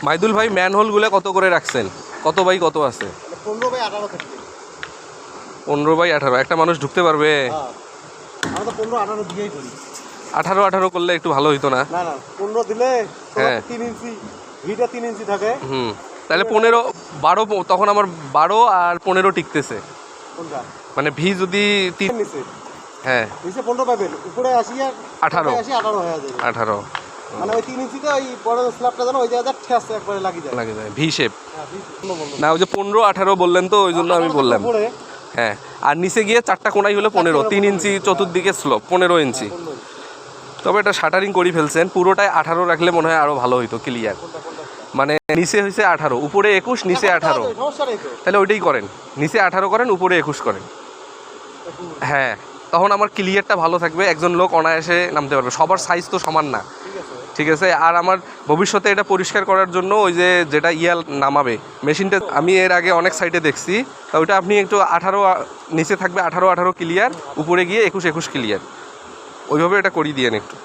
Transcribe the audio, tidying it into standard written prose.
মাইদুল ভাই ম্যানহোলগুলো কত করে রাখছেন? কত বাই কত আছে? 15/18 থেকে। 15/18 একটা মানুষ ঢুকতে পারবে? হ্যাঁ, আমরা তো 15/18 দিয়েই করি। 18 করলে একটু ভালো হইতো না? না না, 15 দিলে হ্যাঁ। 3 ইঞ্চি, ভিটা 3 ইঞ্চি থাকে। তাহলে 15 12 তখন আমার 12 আর 15 টিকতেছে। কোনটা? মানে ভি যদি নিচে হ্যাঁ নিচে 15 পাবেন, উপরে 80 আর 18 18 হয়ে যাবে। 18 মানে ওই 3 ইঞ্চিতে ওই বড় স্ল্যাবটা জানো ওই জায়গাটা ঠেস একবারে লাগিয়ে যায়। লাগে যায় ভি শেপ। হ্যাঁ, 15 বলবো। না ওই যে 15-18 বললেন তো ওই জন্য আমি বললাম। উপরে হ্যাঁ, আর নিচে গিয়ে 4টা কোণাই হলো 15, 3 ইঞ্চি চতুর্দিকে স্লোপ 15 ইঞ্চি। তবে এটা শাটারিং করে ফেলছেন, পুরোটাই 18 রাখলে মনে হয় আরো ভালো হইতো ক্লিয়ার। মানে নিচে হয়েছে 18, উপরে 21, নিচে 18। সমস্যা নেই তো। তাহলে ওইটাই করেন, নিচে 18 করেন, উপরে 21 করেন। হ্যাঁ, তখন আমার ক্লিয়ারটা ভালো থাকবে, একজন লোক অনায়াসে নামতে পারবে। সবার সাইজ তো সমান না, ঠিক আছে। ঠিক আছে। আর আমার ভবিষ্যতে এটা পরিষ্কার করার জন্য ওই যে যেটা ইয়াল নামাবে মেশিনটা, আমি এর আগে অনেক সাইটে দেখছি, তা ওইটা আপনি একটু 18 নিচে থাকবে 18 ক্লিয়ার, উপরে গিয়ে 21 ক্লিয়ার, ওইভাবে এটা করিয়ে দিয়েন একটু।